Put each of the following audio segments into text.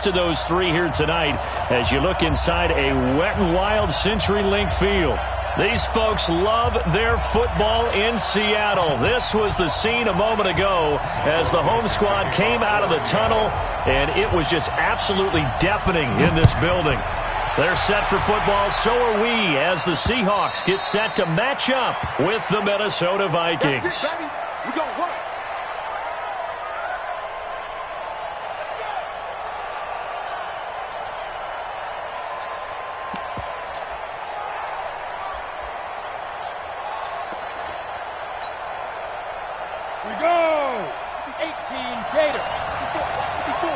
To those three here tonight as you look inside a Wet n Wild CenturyLink field. These folks love their football in Seattle. This was the scene a moment ago as the home squad came out of the tunnel, and it was just absolutely deafening in this building. They're set for football, so are we, as the Seahawks get set to match up with the Minnesota Vikings. We go work. We go! 18 Gator. 54.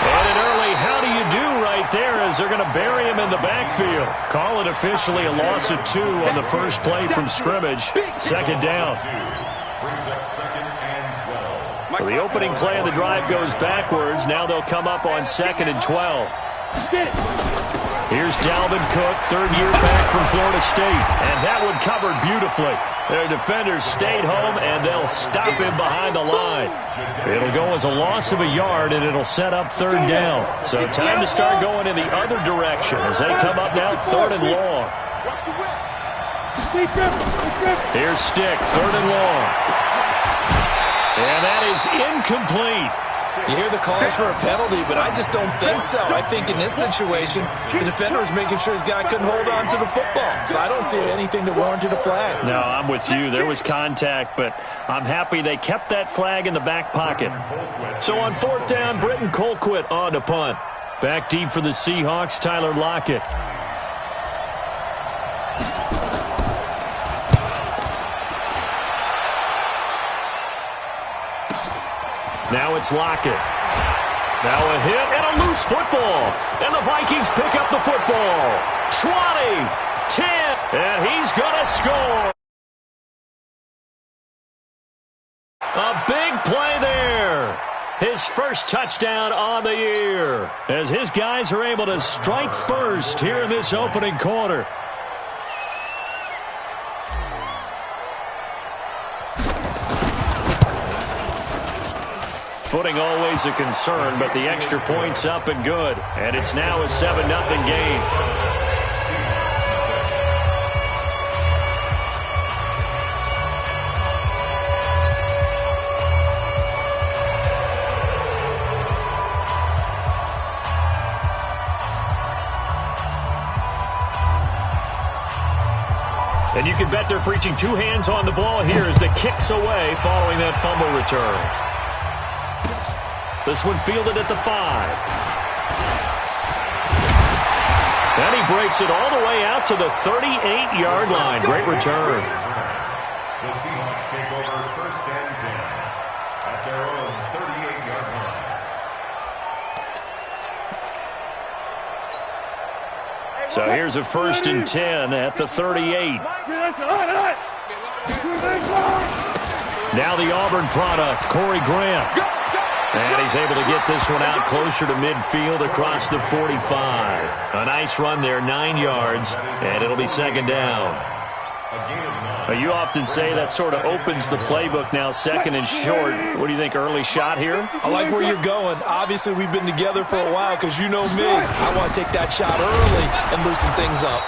And an early how do you do right there as they're going to bury him in the backfield. Call it officially a loss of 2 on the first play from scrimmage. Second down. So the opening play of the drive goes backwards. Now they'll come up on 2nd and 12. Here's Dalvin Cook, third year back from Florida State. And that one covered beautifully. Their defenders stayed home, and they'll stop him behind the line. It'll go as a loss of a yard, and it'll set up third down. So time to start going in the other direction as they come up now third and long. Here's Stick, third and long. And that is incomplete. You hear the calls for a penalty, but I just don't think so. I think in this situation, the defender is making sure his guy couldn't hold on to the football. So I don't see anything that warranted a flag. No, I'm with you. There was contact, but I'm happy they kept that flag in the back pocket. So on fourth down, Britton Colquitt on to punt. Back deep for the Seahawks, Tyler Lockett. Now it's Lockett. Now a hit and a loose football. And the Vikings pick up the football. 20, 10, and he's going to score. A big play there. His first touchdown on the year as his guys are able to strike first here in this opening quarter. Footing always a concern, but the extra point's up and good. And it's now a 7-0 game. And you can bet they're preaching 2 hands on the ball here as the kick's away following that fumble return. This one fielded at the 5. And he breaks it all the way out to the 38-yard line. Great return. The Seahawks take over first and 10 at their own 38-yard line. So here's a first and 10 at the 38. Now the Auburn product, Corey Graham. And he's able to get this one out closer to midfield across the 45. A nice run there, 9 yards, and it'll be second down. You often say that sort of opens the playbook now, second and short. What do you think, early shot here? I like where you're going. Obviously, we've been together for a while because you know me. I want to take that shot early and loosen things up.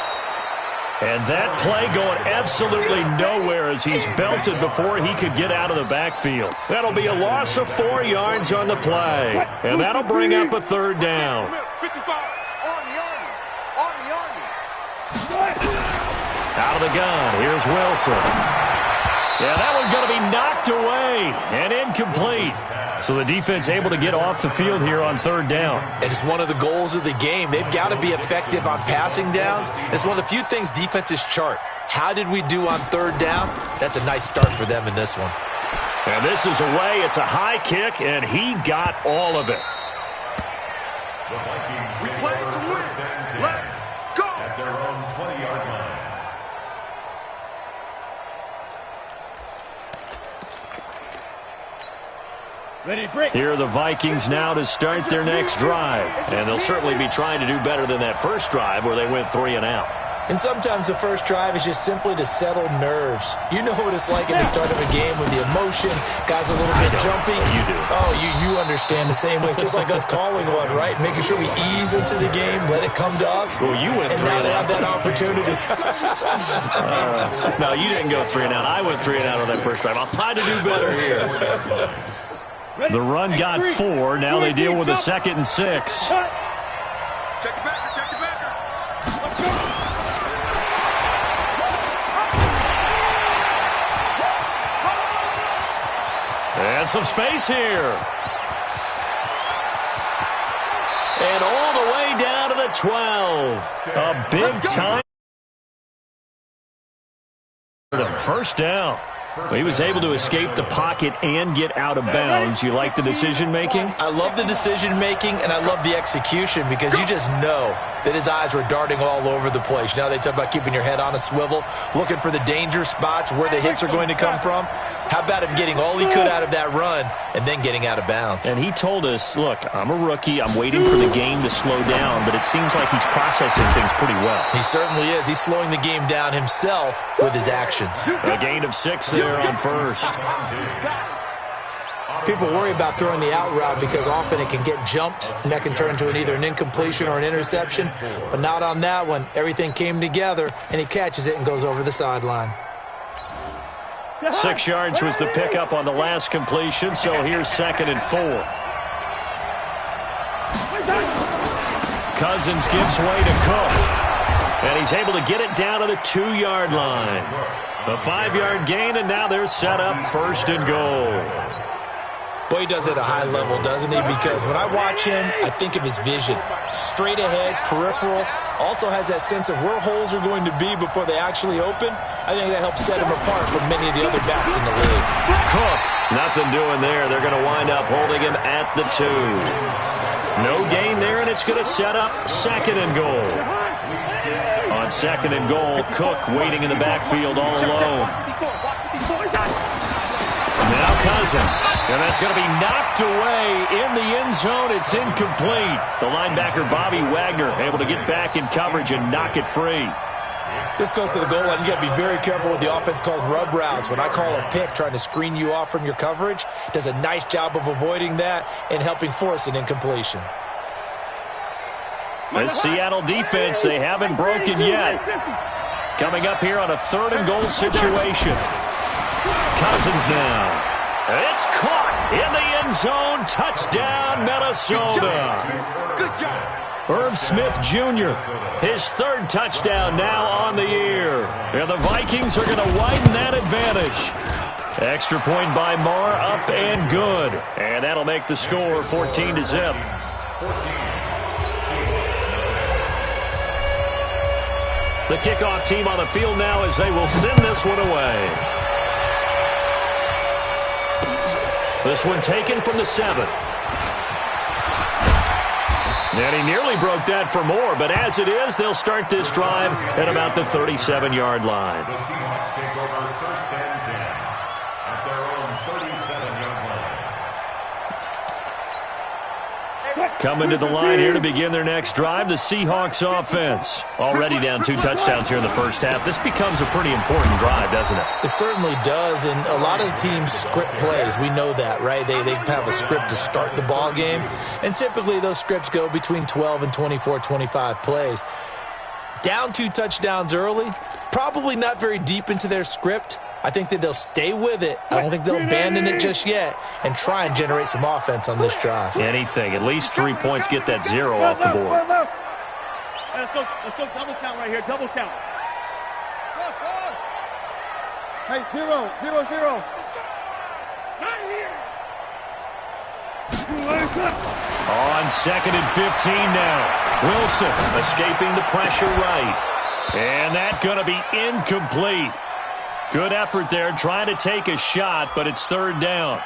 And that play going absolutely nowhere as he's belted before he could get out of the backfield. That'll be a loss of 4 yards on the play. And that'll bring up a third down. Out of the gun, here's Wilson. Yeah, that one's going to be knocked away and incomplete. So the defense able to get off the field here on third down. It is one of the goals of the game. They've got to be effective on passing downs. It's one of the few things defenses chart. How did we do on third down? That's a nice start for them in this one. And this is away. It's a high kick, and he got all of it. The Vikings take over first and 10 at their own 20-yard line. Here are the Vikings now to start their next drive. And they'll certainly be trying to do better than that first drive where they went 3 and out. And sometimes the first drive is just simply to settle nerves. You know what it's like at the start of a game with the emotion, guys are a little bit jumpy. You do. Oh, you understand the same way. It's just like us calling one, right? Making sure we ease into the game, let it come to us. Well, you went and 3 now and they out. have that opportunity. No, you didn't go 3 and out. I went 3 and out on that first drive. I'll try to do better here. The run got 4. Now they deal with a 2nd and 6. Check it back. Check it back. Let's go. And some space here. And all the way down to the 12. A big time. First down. Well, he was able to escape the pocket and get out of bounds. You like the decision-making? I love the decision-making, and I love the execution because you just know that his eyes were darting all over the place. Now they talk about keeping your head on a swivel, looking for the danger spots, where the hits are going to come from. How about him getting all he could out of that run and then getting out of bounds? And he told us, look, I'm a rookie. I'm waiting for the game to slow down, but it seems like he's processing things pretty well. He certainly is. He's slowing the game down himself with his actions. A gain of 6 there on first. People worry about throwing the out route because often it can get jumped, and that can turn into either an incompletion or an interception. But not on that one. Everything came together, and he catches it and goes over the sideline. 6 yards was the pickup on the last completion, so here's 2nd and 4. Cousins gives way to Cook, and he's able to get it down to the 2-yard line. A 5-yard gain, and now they're set up 1st and goal. Boy, he does it at a high level, doesn't he? Because when I watch him, I think of his vision. Straight ahead, peripheral. Also has that sense of where holes are going to be before they actually open. I think that helps set him apart from many of the other backs in the league. Cook, nothing doing there. They're going to wind up holding him at the 2. No gain there, and it's going to set up 2nd and goal. On 2nd and goal, Cook waiting in the backfield all alone. Now Cousins, and that's going to be knocked away in the end zone. It's incomplete. The linebacker, Bobby Wagner, able to get back in coverage and knock it free. This goes to the goal line. You got to be very careful with the offense calls rub routes. When I call a pick trying to screen you off from your coverage, does a nice job of avoiding that and helping force an incompletion. The Seattle defense, they haven't broken yet. Coming up here on a 3rd and goal situation. Cousins now. It's caught in the end zone. Touchdown, Minnesota. Good job. Irv Smith Jr., his 3rd touchdown now on the year. And the Vikings are going to widen that advantage. Extra point by Marr, up and good. And that'll make the score 14-0. The kickoff team on the field now as they will send this one away. This one taken from the 7. And he nearly broke that for more, but as it is, they'll start this drive at about the 37-yard line. The Seahawks take over 1st and 10 at their own 37-yard line. Coming to the line here to begin their next drive, the Seahawks offense. Already down 2 touchdowns here in the first half. This becomes a pretty important drive, doesn't it? It certainly does, and a lot of the teams script plays. We know that, right? They have a script to start the ball game, and typically those scripts go between 12 and 24, 25 plays. Down 2 touchdowns early, probably not very deep into their script. I think that they'll stay with it. I don't think they'll abandon it just yet and try and generate some offense on this drive. Anything. At least 3 points, get that 0 off the board. Let's go double count right here. Double count. Hey, 0, 0, 0. Not here. On 2nd and 15 now. Wilson escaping the pressure right. And that's going to be incomplete. Good effort there, trying to take a shot, but it's 3rd down.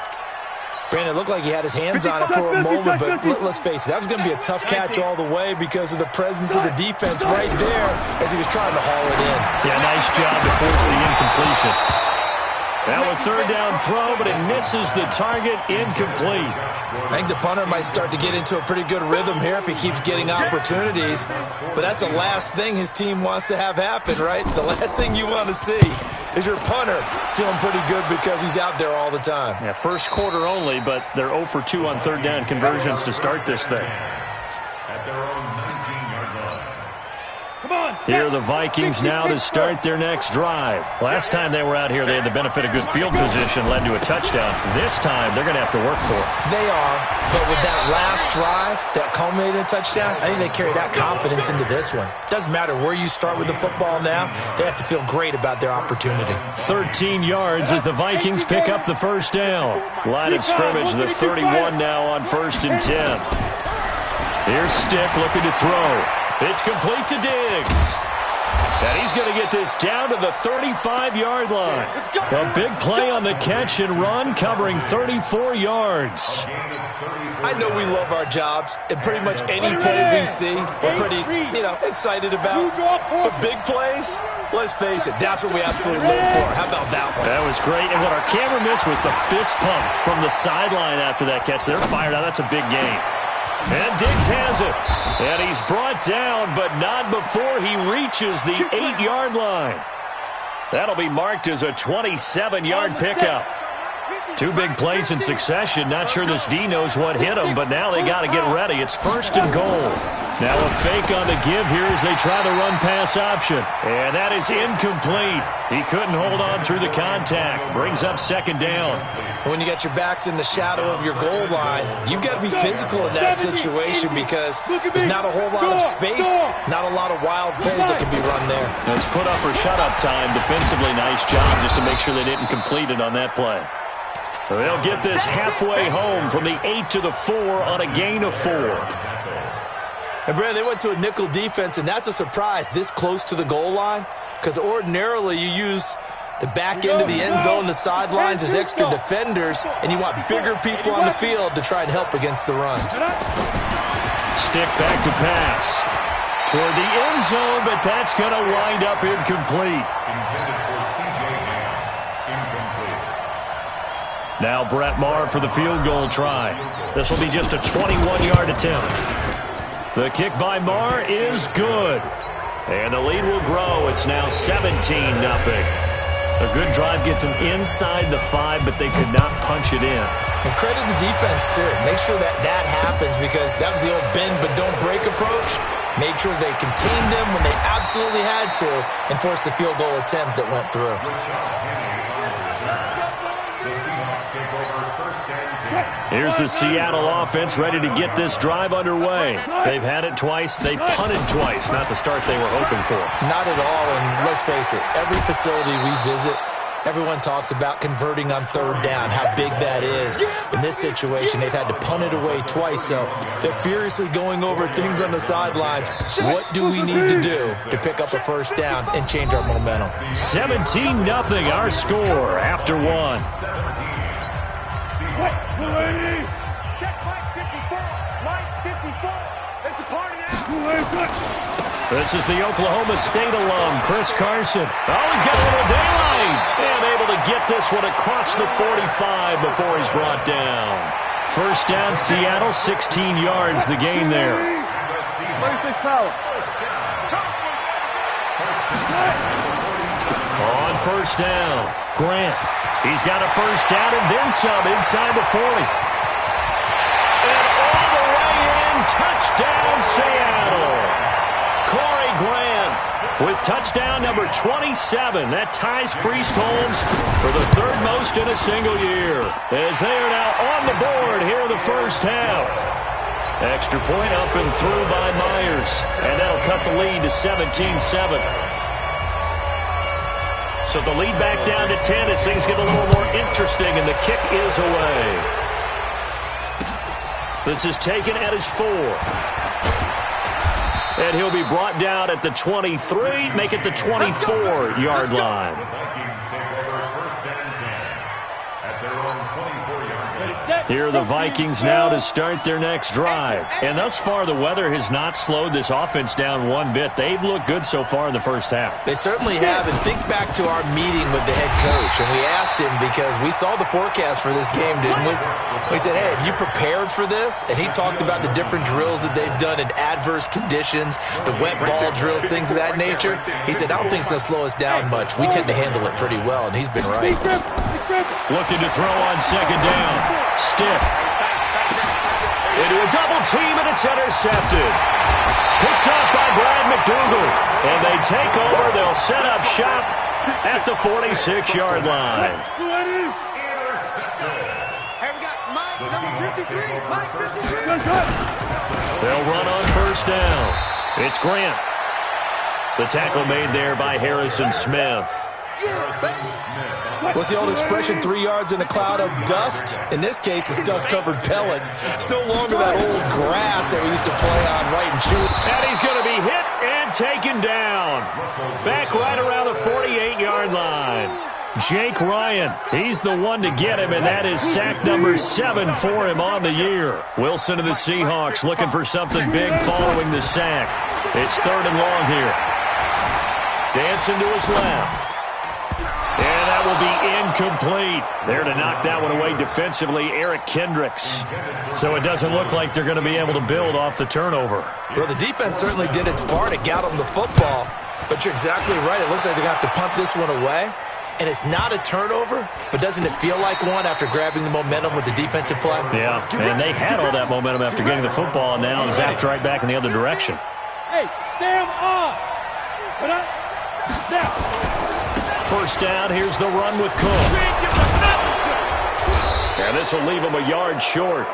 Brandon, it looked like he had his hands on it for a moment, but let's face it, that was going to be a tough catch all the way because of the presence of the defense right there as he was trying to haul it in. Yeah, nice job to force the incompletion. Now a third down throw, but it misses the target, incomplete. I think the punter might start to get into a pretty good rhythm here if he keeps getting opportunities. But that's the last thing his team wants to have happen, right? The last thing you want to see is your punter feeling pretty good because he's out there all the time. Yeah, first quarter only, but they're 0 for 2 on third down conversions to start this thing. At their own 19-yard line. Here are the Vikings now to start their next drive. Last time they were out here, they had the benefit of good field position, led to a touchdown. This time, they're going to have to work for it. They are, but with that last drive that culminated in a touchdown, I think they carry that confidence into this one. Doesn't matter where you start with the football now, they have to feel great about their opportunity. 13 yards as the Vikings pick up the first down. Line of scrimmage, the 31 now on 1st and 10. Here's Stick looking to throw. It's complete to Diggs. And he's going to get this down to the 35-yard line. A big play on the catch and run, covering 34 yards. I know we love our jobs, and pretty much any play we see, we're pretty, excited about. But big plays, let's face it, that's what we absolutely live for. How about that one? That was great. And what our camera missed was the fist pump from the sideline after that catch. They're fired out. That's a big game. And Diggs has it. And he's brought down, but not before he reaches the 8-yard line. That'll be marked as a 27-yard pickup. Two big plays in succession. Not sure this D knows what hit him, but now they got to get ready. It's 1st and goal. Now a fake on the give here as they try the run-pass option. And that is incomplete. He couldn't hold on through the contact. Brings up 2nd down. When you got your backs in the shadow of your goal line, you've got to be physical in that situation because there's not a whole lot of space, not a lot of wild plays that can be run there. It's put up or shut up time. Defensively, nice job just to make sure they didn't complete it on that play. They'll get this halfway home from the 8 to the 4 on a gain of 4. And, Brad, they went to a nickel defense, and that's a surprise this close to the goal line because ordinarily you use the back end of the end zone, the sidelines as extra defenders, and you want bigger people on the field to try and help against the run. Stick back to pass. Toward the end zone, but that's going to wind up incomplete. Intended for C.J. Incomplete. Now Brett Maher for the field goal try. This will be just a 21-yard attempt. The kick by Maher is good. And the lead will grow. It's now 17-0. A good drive gets them inside the 5, but they could not punch it in. And credit the defense, too. Make sure that happens because that was the old bend but don't break approach. Made sure they contained them when they absolutely had to and forced the field goal attempt that went through. The Seahawks take over 1st and 10. Here's the Seattle offense ready to get this drive underway. They've had it twice. They've punted twice. Not the start they were hoping for. Not at all, and let's face it, every facility we visit, everyone talks about converting on 3rd down, how big that is. In this situation, they've had to punt it away twice, so they're furiously going over things on the sidelines. What do we need to do to pick up a 1st down and change our momentum? 17-0 our score after 1. Check Mike 54. Mike 54. It's a party now. This is the Oklahoma State alum, Chris Carson. Oh, he's got a little daylight. And able to get this one across the 45 before he's brought down. 1st down, Seattle, 16 yards the gain there. On 1st down, Grant. He's got a 1st down and then some inside the 40. And all the way in, touchdown Seattle. Corey Grant with touchdown number 27. That ties Priest Holmes for the 3rd most in a single year. As they are now on the board here in the 1st half. Extra point up and through by Myers. And that'll cut the lead to 17-7. So the lead back down to 10 as things get a little more interesting, and the kick is away. This is taken at his 4. And he'll be brought down at the 23, make it the 24-yard line. The Vikings take over 1st and 10 at their own 24-yard line. Here are the Vikings now to start their next drive. And thus far, the weather has not slowed this offense down one bit. They've looked good so far in the first half. They certainly have. And think back to our meeting with the head coach. And we asked him, because we saw the forecast for this game, didn't we? We said, hey, have you prepared for this? And he talked about the different drills that they've done in adverse conditions, the wet ball drills, things of that nature. He said, I don't think it's going to slow us down much. We tend to handle it pretty well, and he's been right. Looking to throw on second down. Stiff. Into a double team, and it's intercepted. Picked off by Brad McDougal. And they take over. They'll set up shop at the 46-yard line. They'll run on first down. It's Grant. The tackle made there by Harrison Smith. What's the old expression, 3 yards in a cloud of dust? In this case, it's dust-covered pellets. It's no longer that old grass that we used to play on right and chew. And he's going to be hit and taken down. Back right around the 48-yard line. Jake Ryan, he's the one to get him, and that is sack number 7 for him on the year. Wilson and the Seahawks looking for something big following the sack. It's 3rd and long here. Dancing to his left. And that will be incomplete. There to knock that one away defensively, Eric Kendricks. So it doesn't look like they're going to be able to build off the turnover. Well, the defense certainly did its part. It got them the football. But you're exactly right. It looks like they're going to have to punt this one away. And it's not a turnover, but doesn't it feel like one after grabbing the momentum with the defensive play? Yeah, and they had all that momentum after getting the football, and now zapped right back in the other direction. Hey, Sam off. Now. First down, here's the run with Cook. And this will leave him a yard short.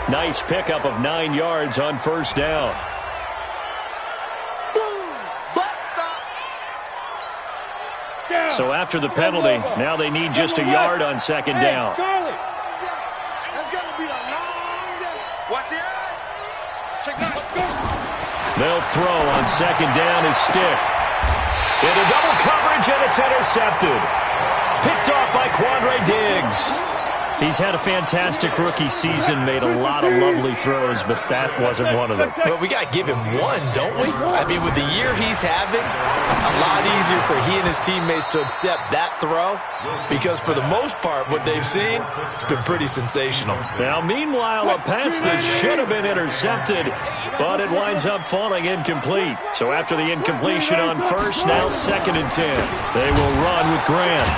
Nice pickup of 9 yards on first down. So after the penalty, now they need just a yard on second down. That's going to be a long day. Watch the eye. Check that. They'll throw on second down is Stick. Into double coverage, and it's intercepted. Picked off by Quandre Diggs. He's had a fantastic rookie season, made a lot of lovely throws, but that wasn't one of them. But we got to give him one, don't we? I mean, with the year he's having, a lot easier for he and his teammates to accept that throw, because for the most part, what they've seen, it's been pretty sensational. Now, meanwhile, a pass that should have been intercepted, but it winds up falling incomplete. So after the incompletion on first, now 2nd and 10. They will run with Grant.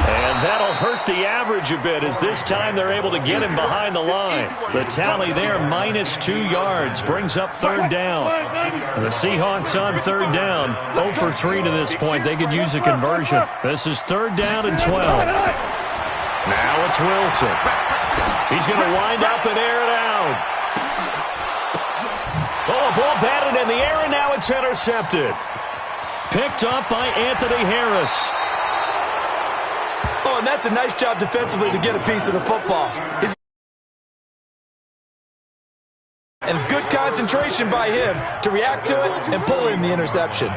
And that'll hurt the average a bit, as this time they're able to get him behind the line. The tally there, minus 2 yards, brings up 3rd down. The Seahawks on 3rd down, 0 for 3 to this point. They could use a conversion. This is 3rd down and 12. Now it's Wilson. He's going to wind up and air it out. Oh, a ball batted in the air, and now it's intercepted. Picked up by Anthony Harris. Oh, and that's a nice job defensively to get a piece of the football. And good concentration by him to react to it and pull in the interception.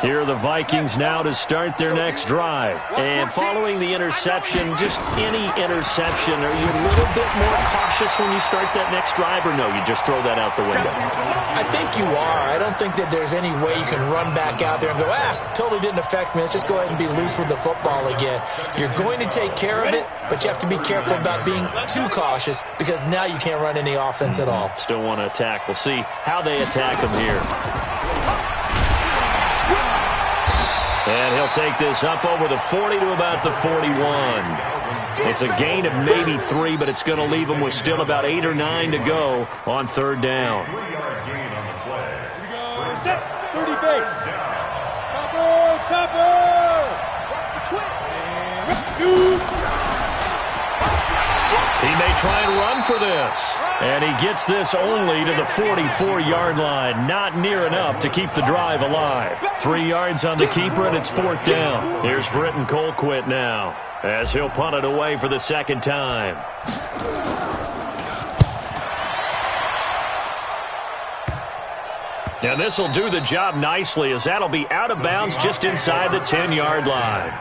Here are the Vikings now to start their next drive. And following the interception, just any interception, are you a little bit more cautious when you start that next drive, or no, you just throw that out the window? I think you are. I don't think that there's any way you can run back out there and go, totally didn't affect me. Let's just go ahead and be loose with the football again. You're going to take care of it, but you have to be careful about being too cautious, because now you can't run any offense at all. Still want to attack. We'll see how they attack them here. And he'll take this up over the 40 to about the 41. It's a gain of maybe 3, but it's going to leave them with still about 8 or 9 to go on 3rd down. 3-yard gain on the play. Here we go. Set. 30 base. Chopper. Watch the twist. Shoot. He makes try and run for this. And he gets this only to the 44-yard line. Not near enough to keep the drive alive. 3 yards on the keeper, and it's 4th down. Here's Britton Colquitt now, as he'll punt it away for the second time. Now this will do the job nicely, as that'll be out of bounds just inside the 10-yard line.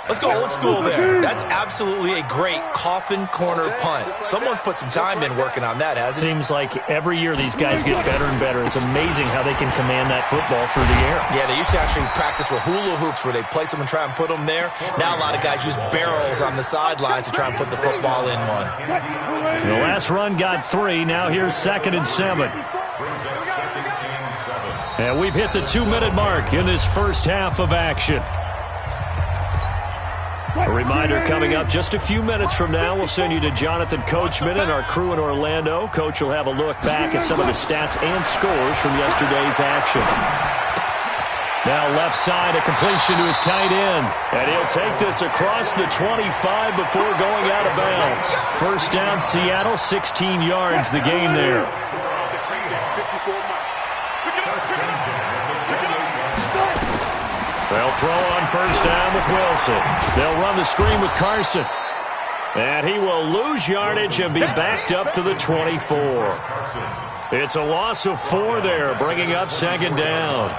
Let's go old school there. That's absolutely a great coffin corner punt. Someone's put some time in working on that, hasn't it? Seems like every year these guys get better and better. It's amazing how they can command that football through the air. Yeah, they used to actually practice with hula hoops where they place them and try and put them there. Now a lot of guys use barrels on the sidelines to try and put the football in one. The last run got 3. Now here's 2nd and 7. And we've hit the 2-minute mark in this first half of action. A reminder coming up just a few minutes from now, we'll send you to Jonathan Coachman and our crew in Orlando. Coach will have a look back at some of the stats and scores from yesterday's action. Now left side, a completion to his tight end. And he'll take this across the 25 before going out of bounds. First down, Seattle, 16 yards the gain there. They'll throw on first down with Wilson. They'll run the screen with Carson. And he will lose yardage and be backed up to the 24. It's a loss of 4 there, bringing up 2nd down.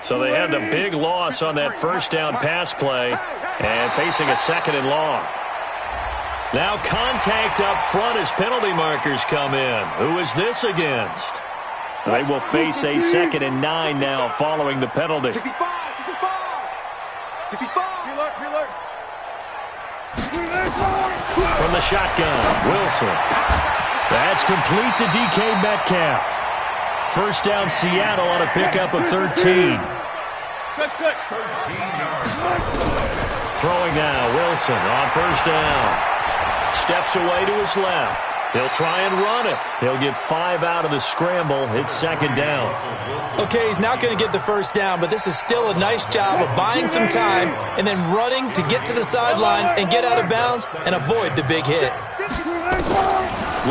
So they had the big loss on that first down pass play and facing a 2nd and long. Now contact up front as penalty markers come in. Who is this against? They will face a 2nd and 9 now following the penalty. 65. Preload. From the shotgun, Wilson. That's complete to DK Metcalf. First down, Seattle on a pickup of 13. Good. 13 yards. Throwing now, Wilson on first down. Steps away to his left. He'll try and run it. He'll get 5 out of the scramble. It's 2nd down. Okay, he's not going to get the first down, but this is still a nice job of buying some time and then running to get to the sideline and get out of bounds and avoid the big hit.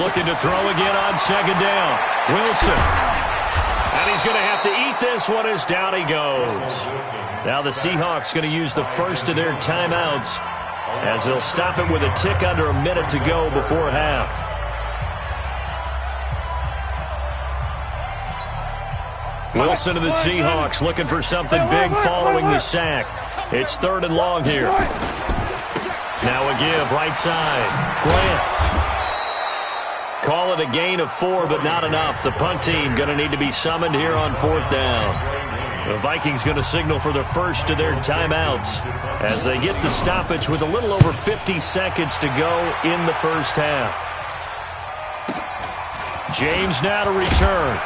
Looking to throw again on 2nd down. Wilson. And he's going to have to eat this one as down he goes. Now the Seahawks going to use the first of their timeouts as they'll stop it with a tick under a minute to go before half. Wilson to the Seahawks looking for something big following the sack. It's 3rd and long here. Now a give right side. Grant. Call it a gain of 4, but not enough. The punt team going to need to be summoned here on 4th down. The Vikings going to signal for the first of their timeouts as they get the stoppage with a little over 50 seconds to go in the first half. James now to return.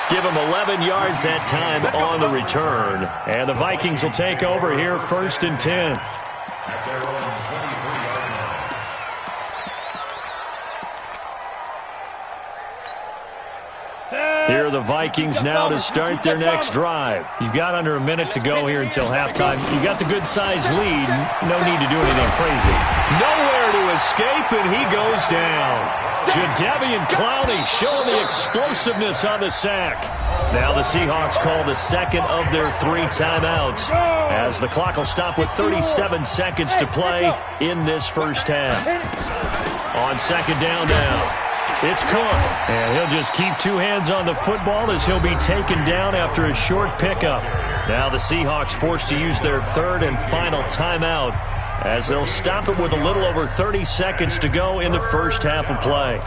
Give him 11 yards that time on the return. And the Vikings will take over here 1st and 10. Here are the Vikings now to start their next drive. You've got under a minute to go here until halftime. You've got the good-sized lead. No need to do anything crazy. Nowhere to escape, and he goes down. Jadeveon Clowney showing the explosiveness on the sack. Now the Seahawks call the 2nd of their 3 timeouts as the clock will stop with 37 seconds to play in this first half. On 2nd down now. It's Cook, and he'll just keep 2 hands on the football as he'll be taken down after a short pickup. Now the Seahawks forced to use their 3rd and final timeout as they'll stop it with a little over 30 seconds to go in the first half of play.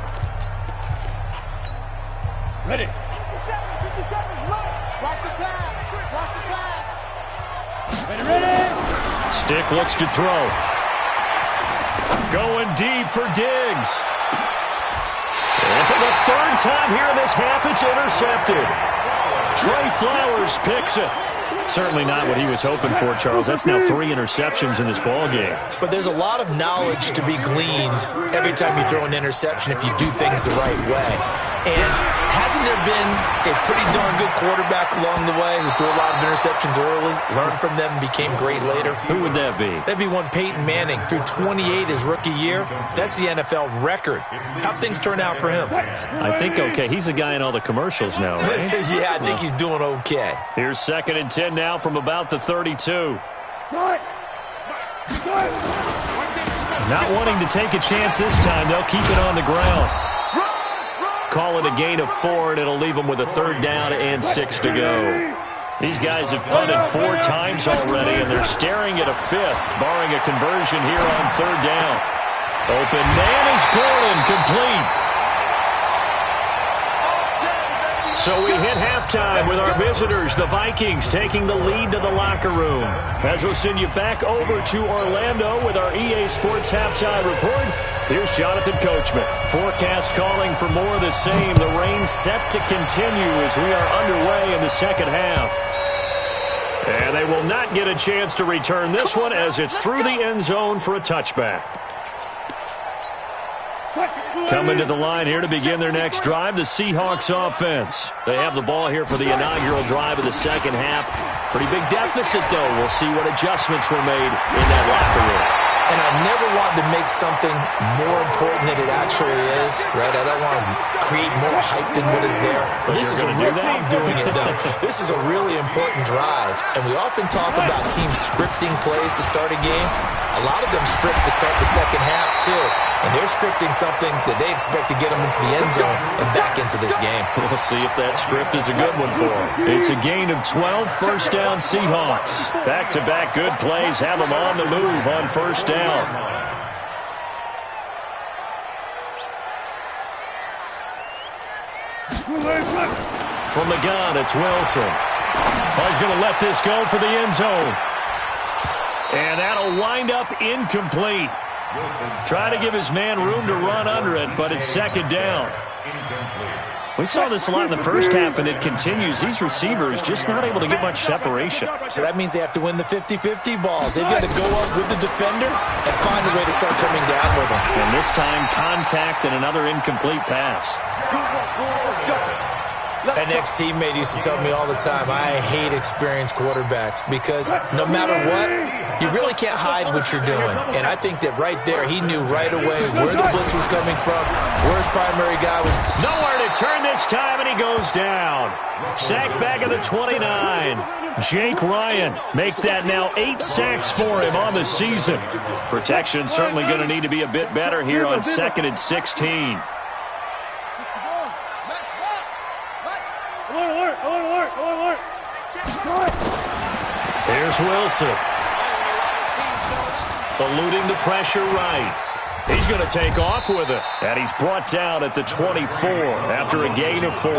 Ready. 57, watch the pass. Ready. Stick looks to throw. Going deep for Diggs. And for the 3rd time here in this half, it's intercepted. Trey Flowers picks it. Certainly not what he was hoping for, Charles. That's now 3 interceptions in this ballgame. But there's a lot of knowledge to be gleaned every time you throw an interception if you do things the right way. And hasn't there been a pretty darn good quarterback along the way who threw a lot of interceptions early, learned from them, and became great later? Who would that be? That'd be one Peyton Manning. Threw 28 his rookie year. That's the NFL record. How'd things turn out for him? I think okay. He's a guy in all the commercials now, right? Yeah, I think he's doing okay. Here's 2nd and 10 now from about the 32. Not wanting to take a chance this time, they'll keep it on the ground. Call it a gain of 4, and it'll leave them with a 3rd down and 6 to go. These guys have punted 4 times already, and they're staring at a 5th, barring a conversion here on 3rd down. Open man is Gordon, complete. So we hit halftime with our visitors, the Vikings, taking the lead to the locker room. As we'll send you back over to Orlando with our EA Sports Halftime Report, here's Jonathan Coachman. Forecast calling for more of the same. The rain set to continue as we are underway in the second half. And they will not get a chance to return this one as it's through the end zone for a touchback. Coming to the line here to begin their next drive, the Seahawks offense. They have the ball here for the inaugural drive of the second half. Pretty big deficit, though. We'll see what adjustments were made in that locker room. And I never wanted to make something more important than it actually is, right? I don't want to create more hype than what is there. But this is a real, I'm doing it, though. This is a really important drive. And we often talk about teams scripting plays to start a game. A lot of them script to start the second half, too. And they're scripting something that they expect to get them into the end zone and back into this game. We'll see if that script is a good one for them. It's a gain of 12, 1st down Seahawks. Back-to-back good plays have them on the move on 1st down. From the gun, it's Wilson. He's going to let this go for the end zone. And that'll wind up incomplete. Try to give his man room to run under it, but it's 2nd down. We saw this a lot in the first half, and it continues. These receivers just not able to get much separation. So that means they have to win the 50-50 balls. They've got to go up with the defender and find a way to start coming down with them. And this time, contact and another incomplete pass. An ex-teammate used to tell me all the time, I hate experienced quarterbacks because no matter what, you really can't hide what you're doing. And I think that right there, he knew right away where the blitz was coming from, where his primary guy was. Nowhere to turn this time, and he goes down. Sacked back at the 29. Jake Ryan, make that now 8 sacks for him on the season. Protection certainly going to need to be a bit better here on 2nd and 16. Here's Wilson. Eluding the pressure right. He's going to take off with it. And he's brought down at the 24 after a gain of 4.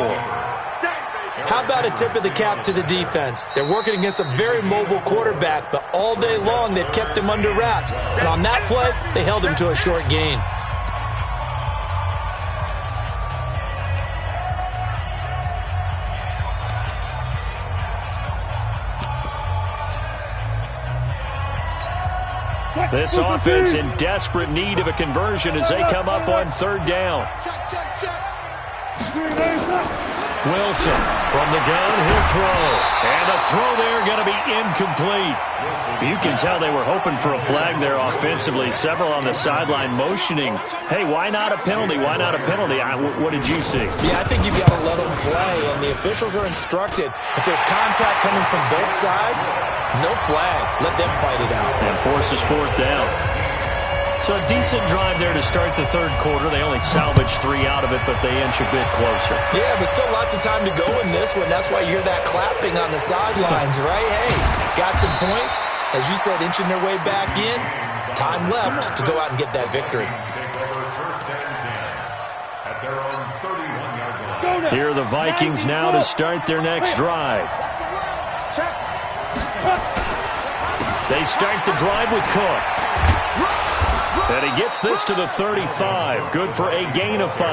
How about a tip of the cap to the defense? They're working against a very mobile quarterback, but all day long they've kept him under wraps. And on that play, they held him to a short gain. This offense in desperate need of a conversion as they come up on 3rd down. Wilson from the gun, he'll throw. And a throw there going to be incomplete. You can tell they were hoping for a flag there offensively. Several on the sideline motioning. Hey, why not a penalty? Why not a penalty? What did you see? Yeah, I think you've got to let them play, and the officials are instructed. If there's contact coming from both sides, no flag. Let them fight it out. And forces 4th down. So a decent drive there to start the 3rd quarter. They only salvaged 3 out of it, but they inch a bit closer. Yeah, but still lots of time to go in this one. That's why you hear that clapping on the sidelines, right? Hey, got some points. As you said, inching their way back in. Time left to go out and get that victory. Here are the Vikings now to start their next drive. They start the drive with Cook. And he gets this to the 35. Good for a gain of 5.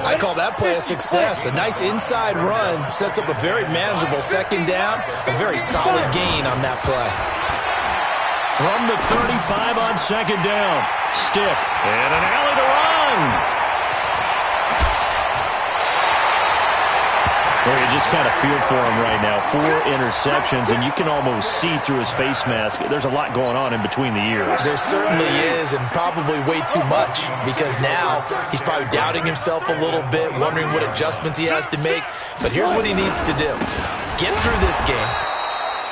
I call that play a success. A nice inside run sets up a very manageable 2nd down. A very solid gain on that play. From the 35 on 2nd down. Stick. And an alley to run. Well, you just kind of feel for him right now. 4 interceptions, and you can almost see through his face mask. There's a lot going on in between the ears. There certainly is, and probably way too much, because now he's probably doubting himself a little bit, wondering what adjustments he has to make. But here's what he needs to do. Get through this game,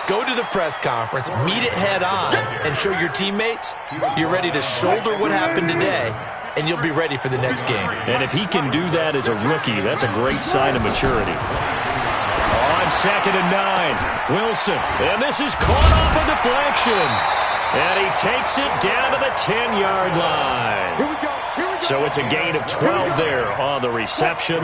go to the press conference, meet it head on, and show your teammates you're ready to shoulder what happened today, and you'll be ready for the next game. And if he can do that as a rookie, that's a great sign of maturity. On 2nd and 9, Wilson. And this is caught off a deflection. And he takes it down to the 10-yard line. Here we go. So it's a gain of 12 there on the reception.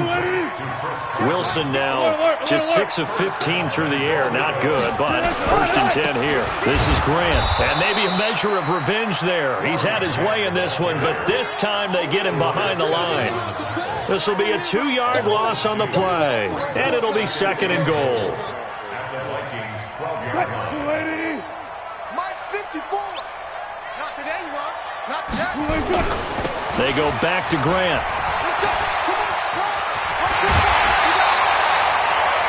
Wilson now just 6 of 15 through the air. Not good, but 1st and 10 here. This is Grant. And maybe a measure of revenge there. He's had his way in this one, but this time they get him behind the line. This will be a 2-yard loss on the play. And it'll be 2nd and goal. Mike 54. Not today, you are. Not today. They go back to Grant.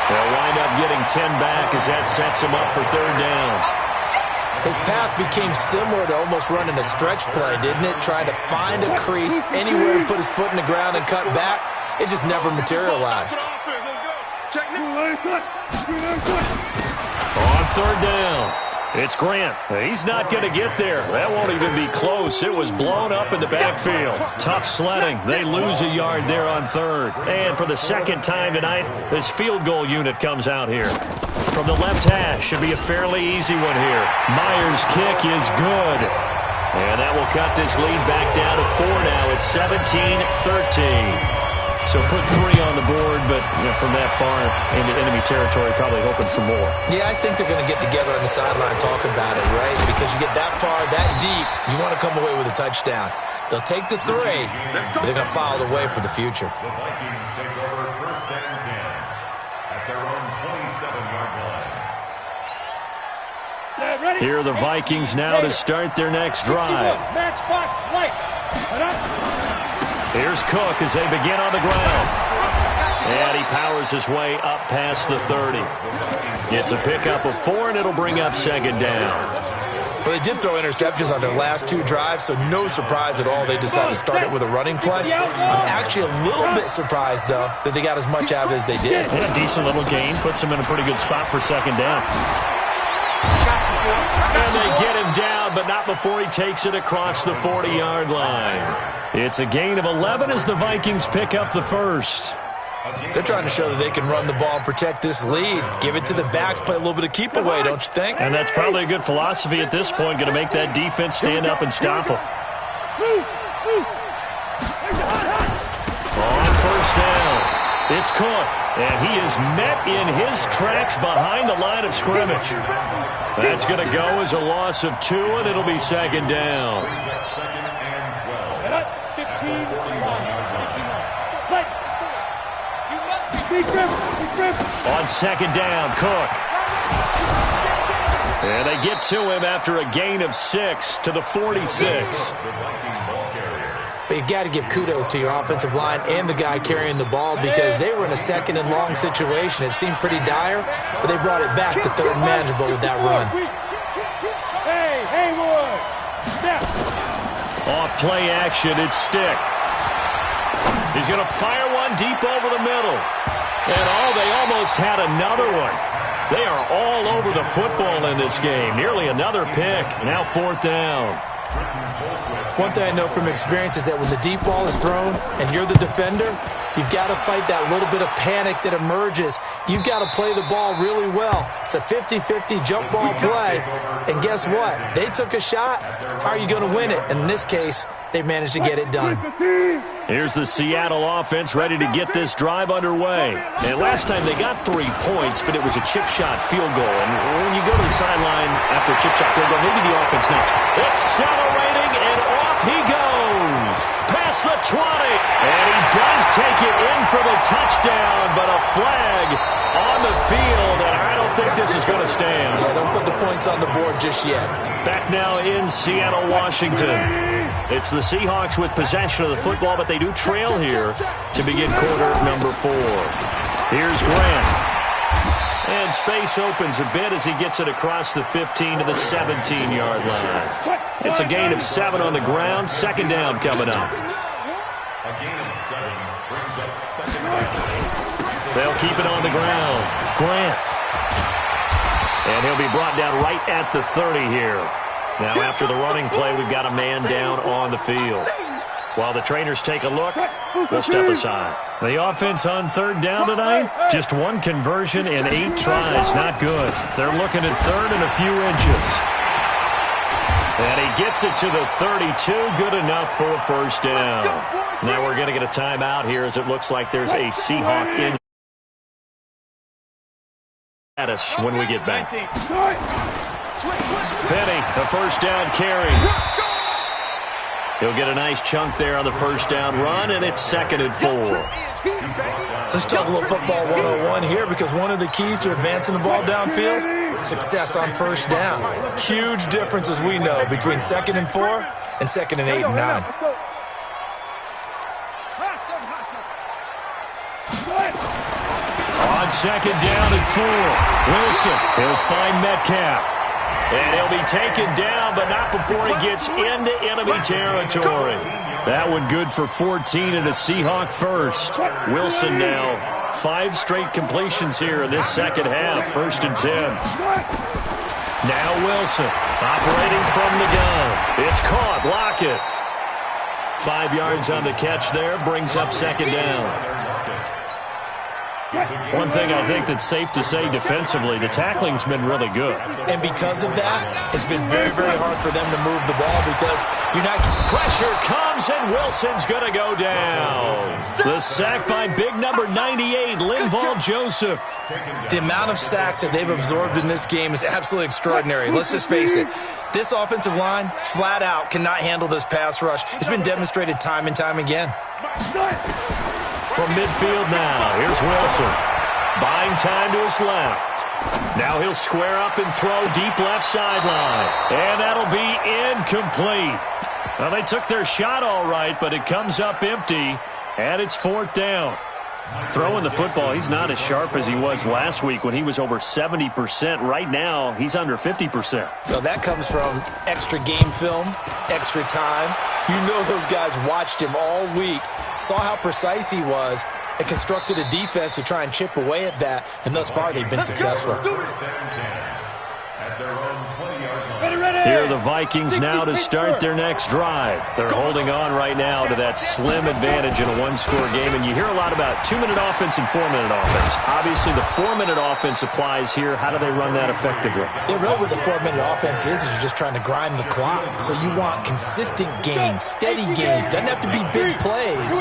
They'll wind up getting 10 back as that sets him up for 3rd down. His path became similar to almost running a stretch play, didn't it? Trying to find a crease anywhere to put his foot in the ground and cut back. It just never materialized. On 3rd down, it's Grant. He's not going to get there. That won't even be close. It was blown up in the backfield. Tough sledding. They lose a yard there on 3rd. And for the 2nd time tonight, this field goal unit comes out here. From the left hash, should be a fairly easy one here. Myers' kick is good. And that will cut this lead back down to 4 now. It's 17-13. So put 3 on the board, but from that far into enemy territory, probably hoping for more. Yeah, I think they're going to get together on the sideline and talk about it, right? Because you get that far, that deep, you want to come away with a touchdown. They'll take the 3, but they're going to file it away for the future. The Vikings take over 1st and 10 at their own 27-yard line. Here are the Vikings now to start their next drive. Matchbox light. Here's Cook as they begin on the ground. And he powers his way up past the 30. It's a pickup of 4, and it'll bring up 2nd down. Well, they did throw interceptions on their last 2 drives, so no surprise at all they decided to start it with a running play. I'm actually a little bit surprised, though, that they got as much out of it as they did. Yeah, decent little gain. Puts them in a pretty good spot for 2nd down. And they get him down, but not before he takes it across the 40-yard line. It's a gain of 11 as the Vikings pick up the 1st. They're trying to show that they can run the ball and protect this lead. Give it to the backs, play a little bit of keep away, don't you think? And that's probably a good philosophy at this point, going to make that defense stand up and stop them. On 1st down, it's Cook, and he is met in his tracks behind the line of scrimmage. That's going to go as a loss of 2, and it'll be 2nd down. 15. On 2nd down, Cook. And they get to him after a gain of 6 to the 46. But you've got to give kudos to your offensive line and the guy carrying the ball because they were in a 2nd and long situation. It seemed pretty dire, but they brought it back to 3rd and manageable with that run. Hey, Haywood! Step! Off play action, it's Stick. He's going to fire one deep over the middle. And they almost had another one. They are all over the football in this game. Nearly another pick. Now 4th down. One thing I know from experience is that when the deep ball is thrown and you're the defender, you've got to fight that little bit of panic that emerges. You've got to play the ball really well. It's a 50-50 jump ball play. And guess what? They took a shot. How are you going to win it? And in this case, they managed to get it done. Here's the Seattle offense ready to get this drive underway. And last time they got 3 points, but it was a chip shot field goal. And when you go to the sideline after a chip shot field goal, maybe the offense knows. Accelerating, and off he goes. Past the 20. And he does take it in for the touchdown, but a flag on the field, and I don't think this is going to stand. Yeah, don't put the points on the board just yet. Back now in Seattle, Washington. It's the Seahawks with possession of the football, but they do trail here to begin quarter number 4. Here's Grant. And space opens a bit as he gets it across the 15 to the 17-yard line. It's a gain of 7 on the ground. Second down coming up. A gain of 7 brings up second down. They'll keep it on the ground. Grant. And he'll be brought down right at the 30 here. Now after the running play, we've got a man down on the field. While the trainers take a look, we'll step aside. The offense on third down tonight, just 1 conversion in 8 tries. Not good. They're looking at third and a few inches. And he gets it to the 32. Good enough for a first down. Now we're going to get a timeout here as it looks like there's a Seahawk in status when we get back. Penny, a first down carry. He'll get a nice chunk there on the first down run, and it's 2nd and 4. Let's talk a little football 101 here, because one of the keys to advancing the ball downfield, success on first down. Huge difference, as we know, between 2nd and 4 and 2nd and 8 and 9. On 2nd down and 4, Wilson, he'll find Metcalf. And he'll be taken down, but not before he gets into enemy territory. That one good for 14 and a Seahawk first. Wilson now 5 straight completions here in this second half. 1st and 10. Now Wilson operating from the gun. It's caught. Lockett. 5 yards on the catch there. Brings up 2nd down. One thing I think that's safe to say defensively, the tackling's been really good. And because of that, it's been very, very hard for them to move the ball, because you're not... Pressure comes, and Wilson's going to go down. The sack by big number 98, Linval Joseph. The amount of sacks that they've absorbed in this game is absolutely extraordinary. Let's just face it. This offensive line, flat out, cannot handle this pass rush. It's been demonstrated time and time again. From midfield now, here's Wilson. Buying time to his left. Now he'll square up and throw deep left sideline. And that'll be incomplete. Well, they took their shot all right, but it comes up empty, and it's 4th down. Throwing the football, he's not as sharp as he was last week when he was over 70%. Right now, he's under 50%. Well, that comes from extra game film, extra time. You know those guys watched him all week, saw how precise he was, and constructed a defense to try and chip away at that, and thus far they've been successful. Here are the Vikings now to start their next drive. They're holding on right now to that slim advantage in a 1-score game, and you hear a lot about 2-minute offense and 4-minute offense. Obviously, the 4-minute offense applies here. How do they run that effectively? Yeah, really what the 4-minute offense is you're just trying to grind the clock. So you want consistent gains, steady gains. Doesn't have to be big plays,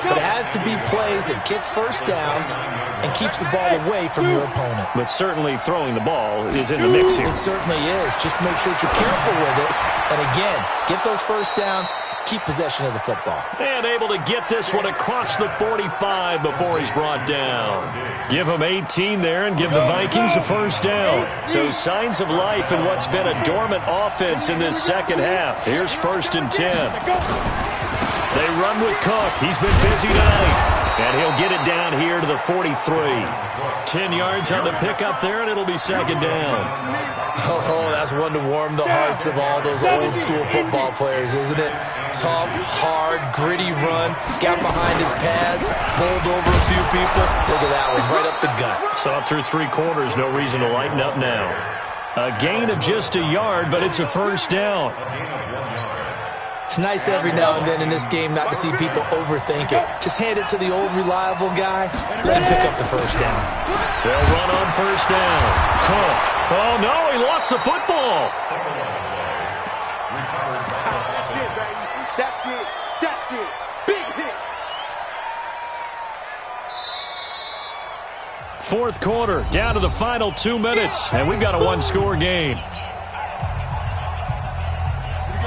but it has to be plays that gets first downs and keeps the ball away from your opponent. But certainly throwing the ball is in the mix here. It certainly is. Just make sure that you're careful with it. And again, get those first downs, keep possession of the football. And able to get this one across the 45 before he's brought down. Give him 18 there and give the Vikings a first down. So signs of life in what's been a dormant offense in this second half. Here's 1st and 10. They run with Cook. He's been busy tonight. And he'll get it down here to the 43. 10 yards on the pickup there, and it'll be 2nd down. Oh, that's one to warm the hearts of all those old-school football players, isn't it? Tough, hard, gritty run. Got behind his pads, bowled over a few people. Look at that one, right up the gut. So up through 3 quarters, no reason to lighten up now. A gain of just a yard, but it's a first down. It's nice every now and then in this game not to see people overthink it. Just hand it to the old reliable guy. Let him pick up the first down. They'll run on first down. Cook. Oh, no, he lost the football. That's it. That's it. Big hit. 4th quarter, down to the final 2 minutes, and we've got a 1-score game.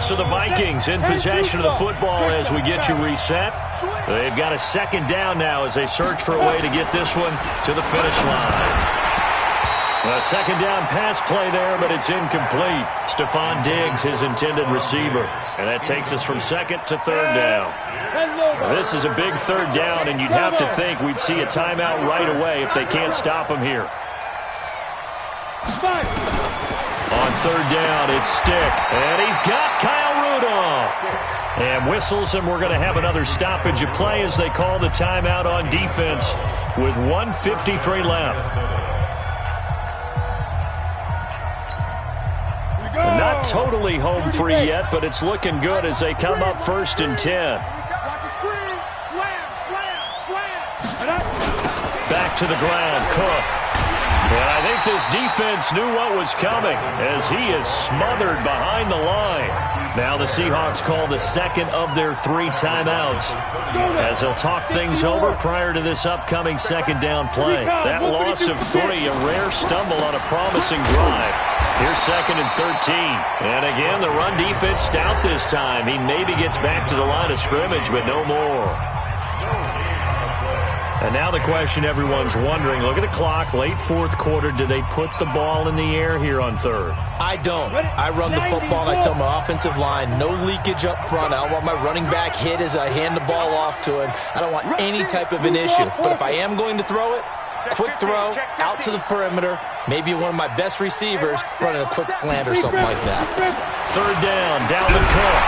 So the Vikings in possession of the football as we get you reset. They've got a 2nd down now as they search for a way to get this one to the finish line. A second down pass play there, but it's incomplete. Stephon Diggs, his intended receiver. And that takes us from second to third down. Now, this is a big third down, and you'd have to think we'd see a timeout right away if they can't stop him here. On third down, it's Stick. And he's got Kyle Rudolph. And whistles, and we're going to have another stoppage of play as they call the timeout on defense with 1:53 left. Not totally home free yet, but it's looking good as they come up 1st and 10. Back to the ground, Cook. And I think this defense knew what was coming as he is smothered behind the line. Now the Seahawks call the second of their 3 timeouts as they'll talk things over prior to this upcoming second down play. That loss of 3, a rare stumble on a promising drive. Here's 2nd and 13. And again, the run defense stout this time. He maybe gets back to the line of scrimmage, but no more. And now the question everyone's wondering, look at the clock, late 4th quarter, do they put the ball in the air here on 3rd? I don't. I run the football, and I tell my offensive line, no leakage up front. I don't want my running back hit as I hand the ball off to him. I don't want any type of an issue. But if I am going to throw it, quick throw, out to the perimeter, maybe one of my best receivers running a quick slant or something like that. 3rd down, Dalvin Cook.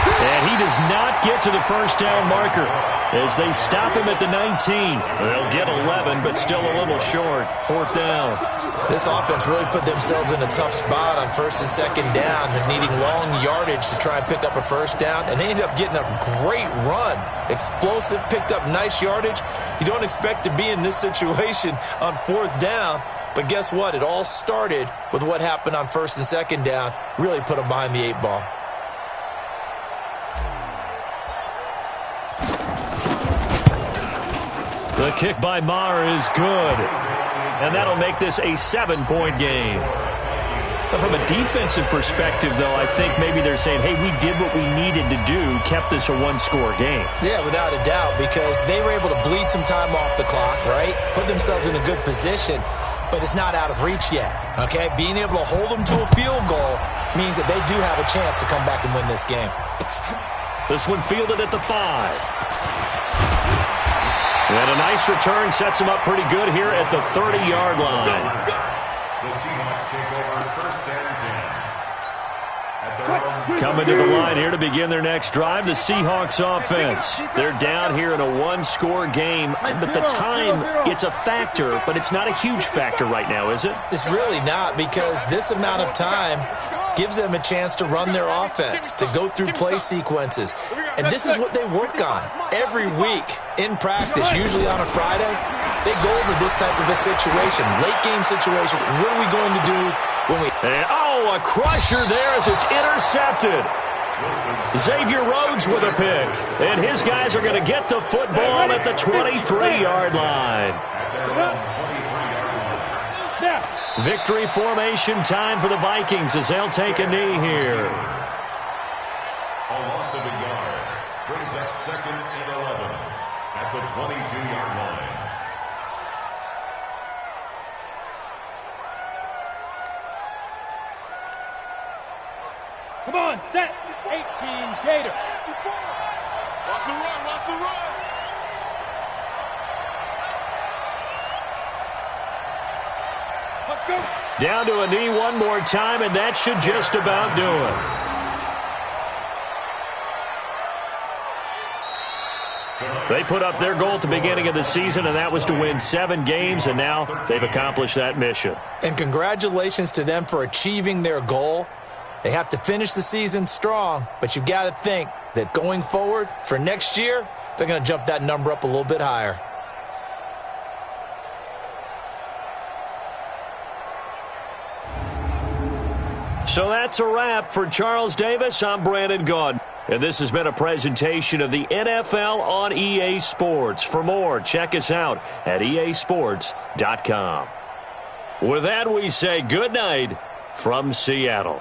And he does not get to the first down marker as they stop him at the 19. They'll get 11, but still a little short. 4th down. This offense really put themselves in a tough spot on 1st and 2nd down, needing long yardage to try and pick up a first down, and they ended up getting a great run. Explosive, picked up nice yardage. You don't expect to be in this situation on 4th down, but guess what? It all started with what happened on 1st and 2nd down. Really put them behind the 8 ball. The kick by Maher is good. And that'll make this a 7-point game. So from a defensive perspective, though, I think maybe they're saying, hey, we did what we needed to do, kept this a 1-score game. Yeah, without a doubt, because they were able to bleed some time off the clock, right? Put themselves in a good position, but it's not out of reach yet, okay? Being able to hold them to a field goal means that they do have a chance to come back and win this game. This one fielded at the 5. And a nice return sets him up pretty good here at the 30-yard line. The Seahawks take over 1st and 10. Coming to the line here to begin their next drive, the Seahawks offense. They're down here in a 1-score game, but the time, it's a factor, but it's not a huge factor right now, is it? It's really not, because this amount of time gives them a chance to run their offense, to go through play sequences. And this is what they work on every week in practice, usually on a Friday. They go over this type of a situation, late game situation. What are we going to do when we... And, a crusher there as it's intercepted. Xavier Rhodes with a pick. And his guys are going to get the football at the 23-yard line. Victory formation time for the Vikings as they'll take a knee here. A loss of a yard brings up 2nd and 11 at the 22-yard line. Come on, set. 18, Gator. Watch the run, watch the run. Let's go. Down to a knee one more time, and that should just about do it. They put up their goal at the beginning of the season, and that was to win 7 games, and now they've accomplished that mission. And congratulations to them for achieving their goal. They have to finish the season strong, but you've got to think that going forward for next year, they're going to jump that number up a little bit higher. So that's a wrap for Charles Davis. I'm Brandon Gaudin. And this has been a presentation of the NFL on EA Sports. For more, check us out at easports.com. With that, we say good night from Seattle.